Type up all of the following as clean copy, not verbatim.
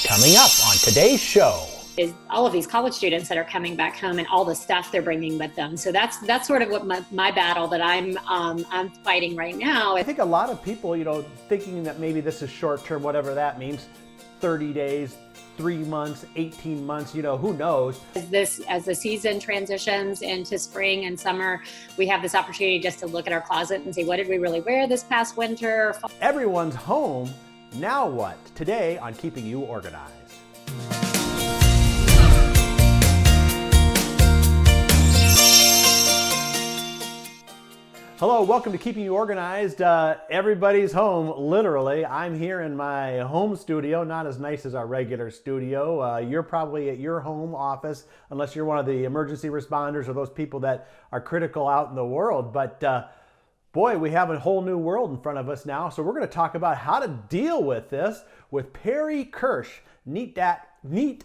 Coming up on today's show. Is all of these college students that are coming back home and all the stuff they're bringing with them. So that's sort of what my battle that I'm fighting right now. I think a lot of people, thinking that maybe this is short term, whatever that means, 30 days, 3 months, 18 months, who knows. As the season transitions into spring and summer, we have this opportunity just to look at our closet and see what did we really wear this past winter. Everyone's home. Now what? Today on Keeping You Organized. Hello, welcome to Keeping You Organized. Everybody's home, literally. I'm here in my home studio, not as nice as our regular studio. You're probably at your home office, unless you're one of the emergency responders or those people that are critical out in the world. But boy, we have a whole new world in front of us now. So we're going to talk about how to deal with this with Perry Kirsch, neat-freak.com.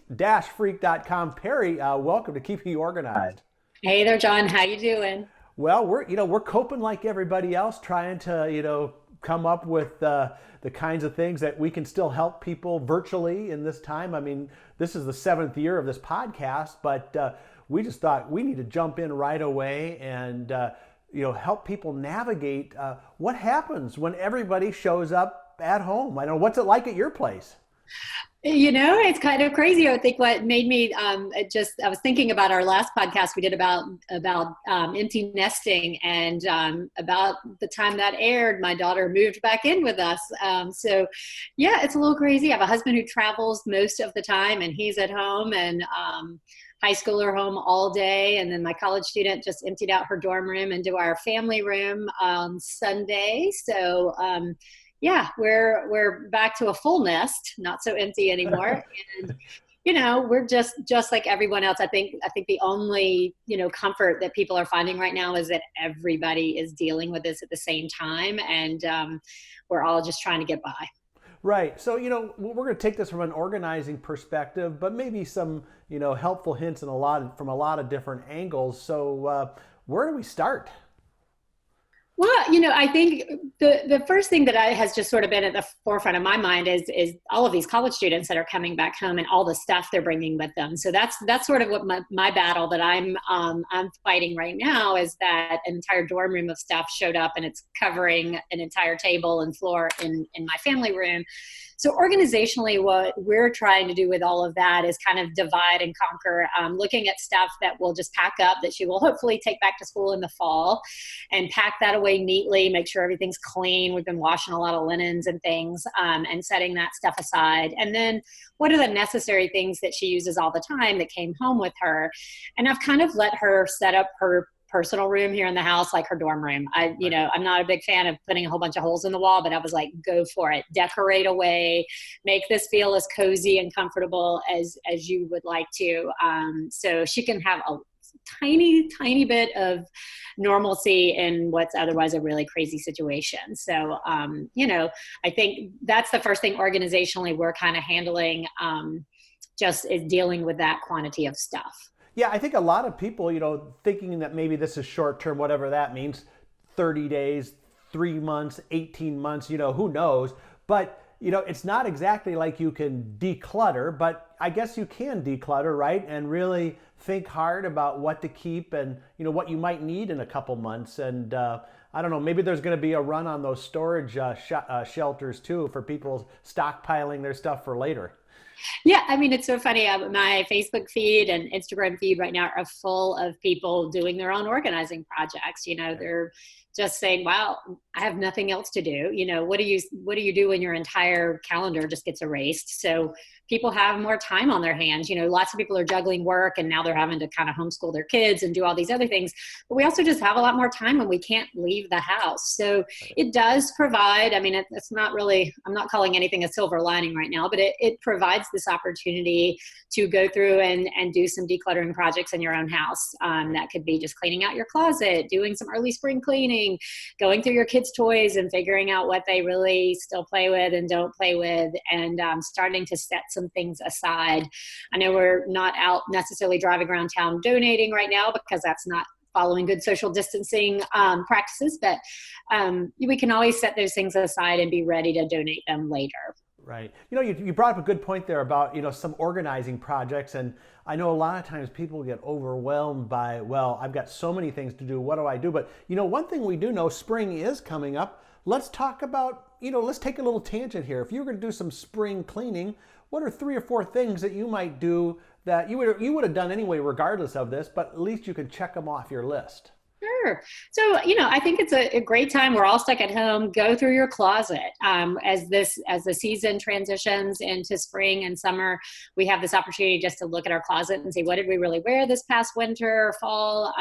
Perry, welcome to Keeping You Organized. Hey there, John. How you doing? Well, we're coping like everybody else, trying to come up with the kinds of things that we can still help people virtually in this time. I mean, this is the 7th year of this podcast, but we just thought we need to jump in right away and help people navigate what happens when everybody shows up at home. I know, what's it like at your place? It's kind of crazy. I think what made me I was thinking about our last podcast we did about empty nesting, and about the time that aired, my daughter moved back in with us. So yeah, it's a little crazy. I have a husband who travels most of the time, and he's at home, and high schooler home all day. And then my college student just emptied out her dorm room into our family room on Sunday. So yeah, we're back to a full nest, not so empty anymore. And, we're just like everyone else. I think the only, comfort that people are finding right now is that everybody is dealing with this at the same time. And we're all just trying to get by. Right. So, we're going to take this from an organizing perspective, but maybe some, helpful hints and from a lot of different angles. So where do we start? Well, I think the first thing that has just sort of been at the forefront of my mind is all of these college students that are coming back home and all the stuff they're bringing with them. So that's sort of what my battle that I'm fighting right now, is that an entire dorm room of stuff showed up, and it's covering an entire table and floor in my family room. So organizationally, what we're trying to do with all of that is kind of divide and conquer, looking at stuff that we'll just pack up that she will hopefully take back to school in the fall, and pack that away neatly, make sure everything's clean. We've been washing a lot of linens and things, and setting that stuff aside. And then what are the necessary things that she uses all the time that came home with her? And I've kind of let her set up her personal room here in the house like her dorm room. I'm not a big fan of putting a whole bunch of holes in the wall, but I was like, go for it. Decorate away, make this feel as cozy and comfortable as you would like to. So she can have a tiny bit of normalcy in what's otherwise a really crazy situation. So, I think that's the first thing organizationally we're kind of handling, just is dealing with that quantity of stuff. Yeah, I think a lot of people, thinking that maybe this is short term, whatever that means, 30 days, 3 months, 18 months, who knows. But, it's not exactly like you can declutter, but I guess you can declutter, right? And really think hard about what to keep and, what you might need in a couple months. And I don't know, maybe there's going to be a run on those storage shelters too, for people stockpiling their stuff for later. Yeah, I mean, it's so funny. My Facebook feed and Instagram feed right now are full of people doing their own organizing projects. They're just saying, wow, I have nothing else to do. What do you do when your entire calendar just gets erased? So people have more time on their hands. Lots of people are juggling work, and now they're having to kind of homeschool their kids and do all these other things. But we also just have a lot more time when we can't leave the house. So it does provide, I mean, it's not really, I'm not calling anything a silver lining right now, but it provides this opportunity to go through and do some decluttering projects in your own house. That could be just cleaning out your closet, doing some early spring cleaning, going through your kids' toys and figuring out what they really still play with and don't play with, and starting to set some things aside. I know we're not out necessarily driving around town donating right now because that's not following good social distancing practices, but we can always set those things aside and be ready to donate them later. Right. You brought up a good point there about, some organizing projects. And I know a lot of times people get overwhelmed by, well, I've got so many things to do. What do I do? But, one thing we do know, spring is coming up. Let's talk about, let's take a little tangent here. If you were going to do some spring cleaning, what are 3 or 4 things that you might do that you would have done anyway, regardless of this, but at least you can check them off your list? Sure. So, I think it's a great time. We're all stuck at home. Go through your closet. As the season transitions into spring and summer, we have this opportunity just to look at our closet and say, what did we really wear this past winter or fall?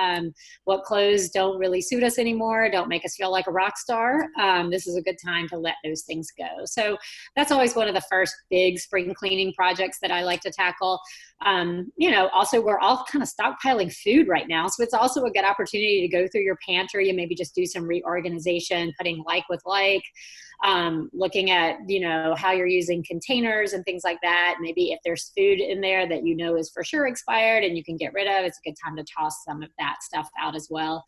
What clothes don't really suit us anymore, don't make us feel like a rock star? This is a good time to let those things go. So that's always one of the first big spring cleaning projects that I like to tackle. Also we're all kind of stockpiling food right now. So it's also a good opportunity to go through your pantry and maybe just do some reorganization, putting like with like, looking at, how you're using containers and things like that. Maybe if there's food in there that is for sure expired and you can get rid of, it's a good time to toss some of that stuff out as well.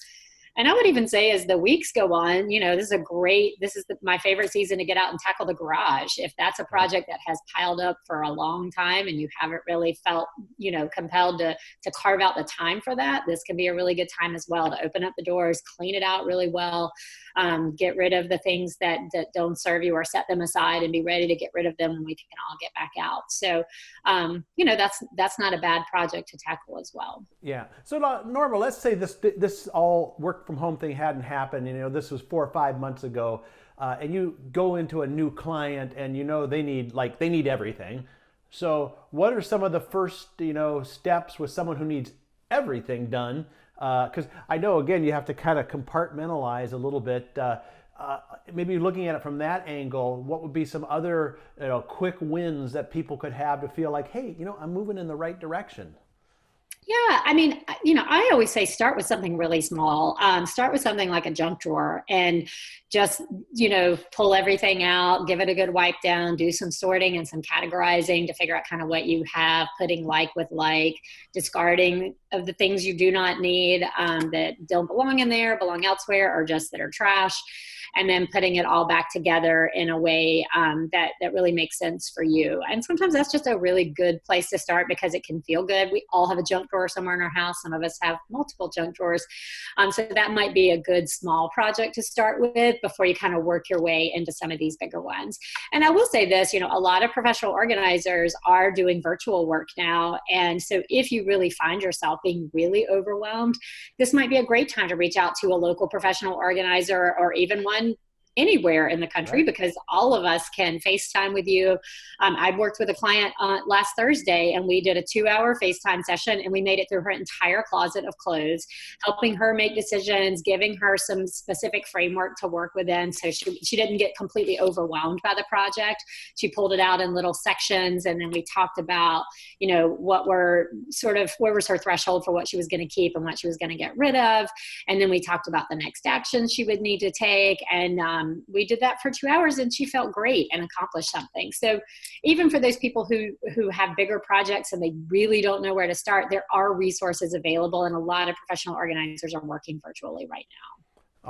And I would even say as the weeks go on, this is my favorite season to get out and tackle the garage. If that's a project that has piled up for a long time and you haven't really felt, compelled to carve out the time for that, this can be a really good time as well to open up the doors, clean it out really well, get rid of the things that don't serve you or set them aside and be ready to get rid of them when we can all get back out. So, that's not a bad project to tackle as well. Yeah. So Norma, let's say this all work from home thing hadn't happened. This was 4 or 5 months ago, and you go into a new client, and they need everything. So what are some of the first steps with someone who needs everything done? Because I know again you have to kind of compartmentalize a little bit. Maybe looking at it from that angle, what would be some other quick wins that people could have to feel like, hey, I'm moving in the right direction? Yeah, I mean, I always say start with something really small. Start with something like a junk drawer and just, pull everything out, give it a good wipe down, do some sorting and some categorizing to figure out kind of what you have, putting like with like, discarding of the things you do not need that don't belong in there, belong elsewhere, or just that are trash. And then putting it all back together in a way that really makes sense for you. And sometimes that's just a really good place to start because it can feel good. We all have a junk drawer somewhere in our house. Some of us have multiple junk drawers. So that might be a good small project to start with before you kind of work your way into some of these bigger ones. And I will say this, a lot of professional organizers are doing virtual work now. And so if you really find yourself being really overwhelmed, this might be a great time to reach out to a local professional organizer or even one anywhere in the country, Right. because all of us can FaceTime with you. I worked with a client last Thursday and we did a 2-hour FaceTime session and we made it through her entire closet of clothes, helping her make decisions, giving her some specific framework to work within so she didn't get completely overwhelmed by the project. She pulled it out in little sections and then we talked about, what were where was her threshold for what she was going to keep and what she was going to get rid of. And then we talked about the next action she would need to take. And we did that for 2 hours and she felt great and accomplished something. So even for those people who have bigger projects and they really don't know where to start, there are resources available and a lot of professional organizers are working virtually right now.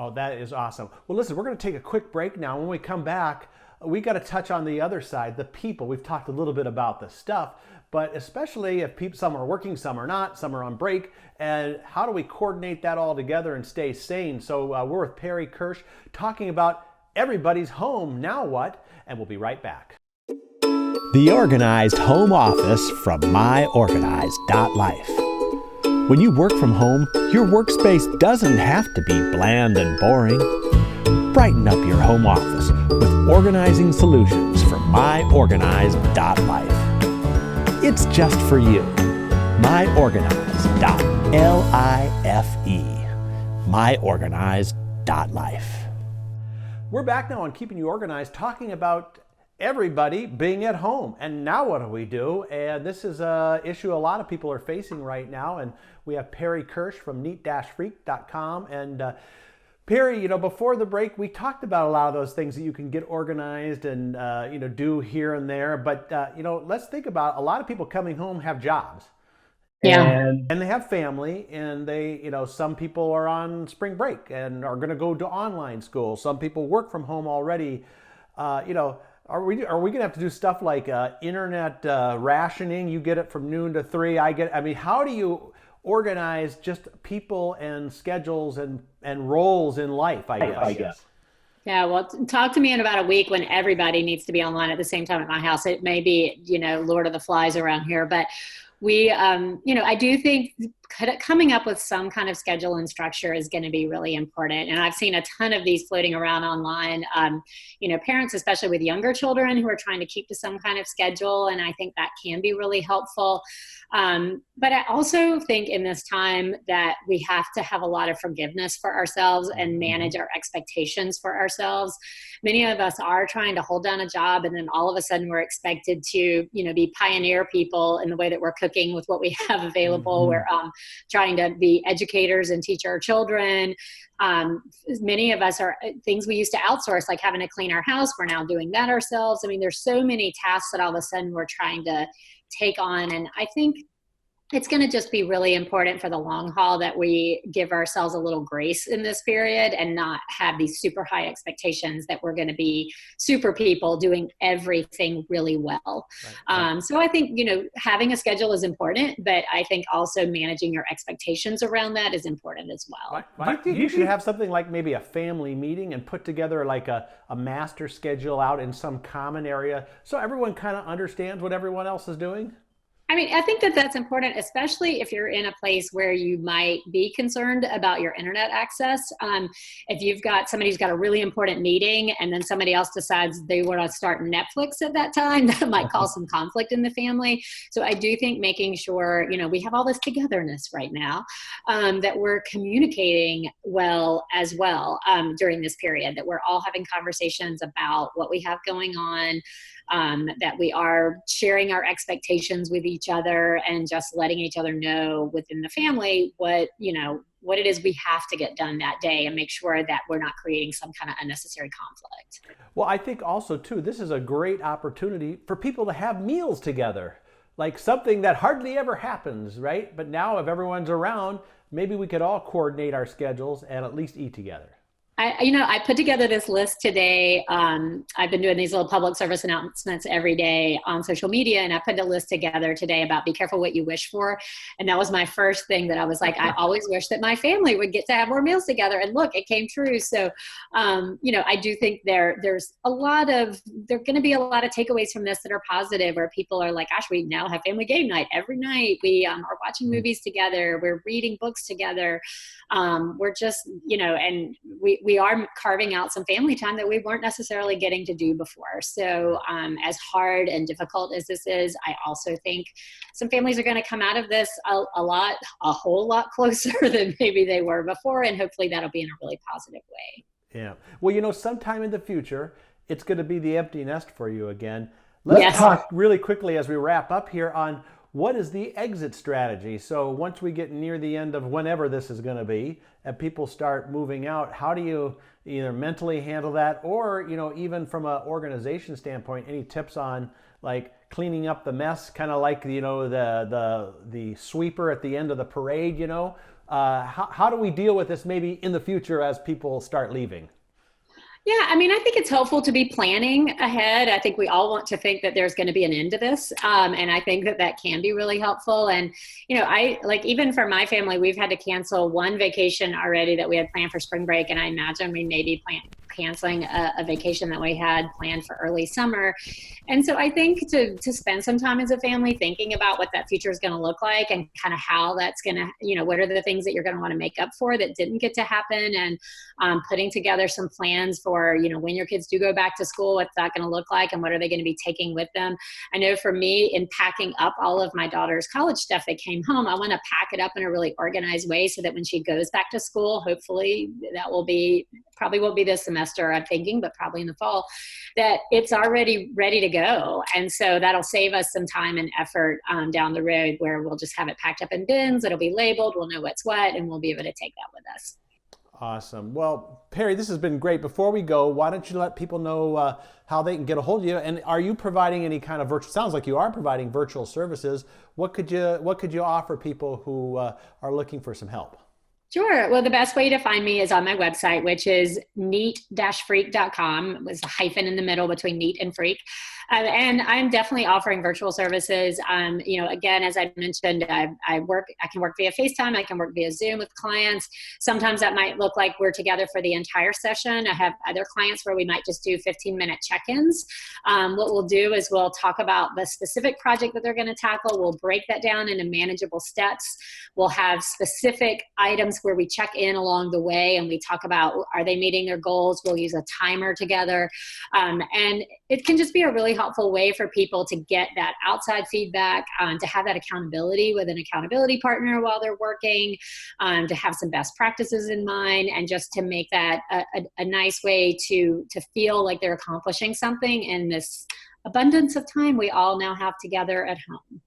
Oh, that is awesome. Well, listen, we're going to take a quick break now. When we come back, we got to touch on the other side, the people. We've talked a little bit about the stuff, but especially if some are working, some are not, some are on break, and how do we coordinate that all together and stay sane? So we're with Perry Kirsch talking about everybody's home, now what? And we'll be right back. The Organized Home Office from myorganized.life. When you work from home, your workspace doesn't have to be bland and boring. Brighten up your home office with organizing solutions from myorganized.life. It's just for you. myorganized.life. myorganized.life. We're back now on Keeping You Organized, talking about everybody being at home. And now what do we do? And this is an issue a lot of people are facing right now. And we have Perry Kirsch from neat-freak.com. And Perry, before the break, we talked about a lot of those things that you can get organized and, do here and there. But, let's think about a lot of people coming home have jobs. Yeah. And they have family, and they, some people are on spring break and are going to go to online school. Some people work from home already. are we gonna have to do stuff like internet rationing? You get it from noon to 3. I get. I mean, how do you organize just people and schedules and roles in life? I guess. Yeah, well, talk to me in about a week when everybody needs to be online at the same time at my house. It may be, Lord of the Flies around here, but we, I do think coming up with some kind of schedule and structure is going to be really important. And I've seen a ton of these floating around online, parents, especially with younger children who are trying to keep to some kind of schedule. And I think that can be really helpful. But I also think in this time that we have to have a lot of forgiveness for ourselves and manage our expectations for ourselves. Many of us are trying to hold down a job, and then all of a sudden we're expected to, be pioneer people in the way that we're cooking with what we have available. We're trying to be educators and teach our children. Many of us are things we used to outsource, like having to clean our house. We're now doing that ourselves. I mean, there's so many tasks that all of a sudden we're trying to take on. And I think it's going to just be really important for the long haul that we give ourselves a little grace in this period and not have these super high expectations that we're going to be super people doing everything really well. Right. So I think, having a schedule is important, but I think also managing your expectations around that is important as well. Do you think you should have something like maybe a family meeting and put together like a master schedule out in some common area so everyone kind of understands what everyone else is doing? I mean, I think that that's important, especially if you're in a place where you might be concerned about your internet access. If you've got somebody who's got a really important meeting and then somebody else decides they want to start Netflix at that time, that might cause some conflict in the family. So I do think making sure, we have all this togetherness right now, that we're communicating well as well during this period, that we're all having conversations about what we have going on, that we are sharing our expectations with each other and just letting each other know within the family what it is we have to get done that day, and make sure that we're not creating some kind of unnecessary conflict. Well, I think also too, this is a great opportunity for people to have meals together, like something that hardly ever happens, right? But now if everyone's around, maybe we could all coordinate our schedules and at least eat together. I put together this list today. I've been doing these little public service announcements every day on social media, and I put a list together today about be careful what you wish for. And that was my first thing that I was like, I always wish that my family would get to have more meals together. And look, it came true. So, I do think there's going to be a lot of takeaways from this that are positive, where people are like, gosh, we now have family game night every night. We are watching movies together. We're reading books together. We're just, and we are carving out some family time that we weren't necessarily getting to do before. So as hard and difficult as this is, I also think some families are going to come out of this a whole lot closer than maybe they were before. And hopefully that'll be in a really positive way. Yeah. Well, sometime in the future, it's going to be the empty nest for you again. Let's talk really quickly as we wrap up here on what is the exit strategy? So once we get near the end of whenever this is going to be and people start moving out, how do you either mentally handle that, or, even from an organization standpoint, any tips on like cleaning up the mess, kind of like, the sweeper at the end of the parade, how do we deal with this maybe in the future as people start leaving? Yeah, I mean, I think it's helpful to be planning ahead. I think we all want to think that there's going to be an end to this. And I think that can be really helpful. And, even for my family, we've had to cancel one vacation already that we had planned for spring break. And I imagine we may be canceling a vacation that we had planned for early summer. And so I think to spend some time as a family thinking about what that future is going to look like, and kind of how that's going to, what are the things that you're going to want to make up for that didn't get to happen, and putting together some plans for, when your kids do go back to school, what's that going to look like and what are they going to be taking with them. I know for me, in packing up all of my daughter's college stuff that came home, I want to pack it up in a really organized way so that when she goes back to school, hopefully that probably won't be this semester, I'm thinking, but probably in the fall, that it's already ready to go. And so that'll save us some time and effort down the road, where we'll just have it packed up in bins. It'll be labeled. We'll know what's what, and we'll be able to take that with us. Awesome. Well, Perry, this has been great. Before we go, why don't you let people know how they can get a hold of you? And are you providing any kind of virtual? Sounds like you are providing virtual services. What could you offer people who are looking for some help? Sure. Well, the best way to find me is on my website, which is neat-freak.com. With a hyphen in the middle between neat and freak. And I'm definitely offering virtual services. Again, as I mentioned, I can work via FaceTime. I can work via Zoom with clients. Sometimes that might look like we're together for the entire session. I have other clients where we might just do 15-minute check-ins. What we'll do is we'll talk about the specific project that they're going to tackle. We'll break that down into manageable steps. We'll have specific items where we check in along the way and we talk about, are they meeting their goals? We'll use a timer together. And it can just be a really helpful way for people to get that outside feedback, to have that accountability with an accountability partner while they're working, to have some best practices in mind, and just to make that a nice way to feel like they're accomplishing something in this abundance of time we all now have together at home.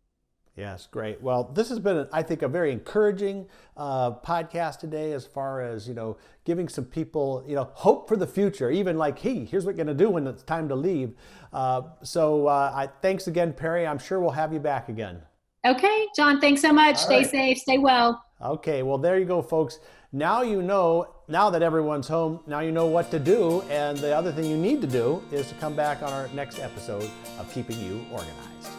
Yes, great. Well, this has been, I think, a very encouraging podcast today, as far as, giving some people, hope for the future, even like, hey, here's what you're going to do when it's time to leave. Thanks again, Perry. I'm sure we'll have you back again. Okay, John, thanks so much. Stay safe, stay well. Okay, well, there you go, folks. Now now that everyone's home, now you know what to do. And the other thing you need to do is to come back on our next episode of Keeping You Organized.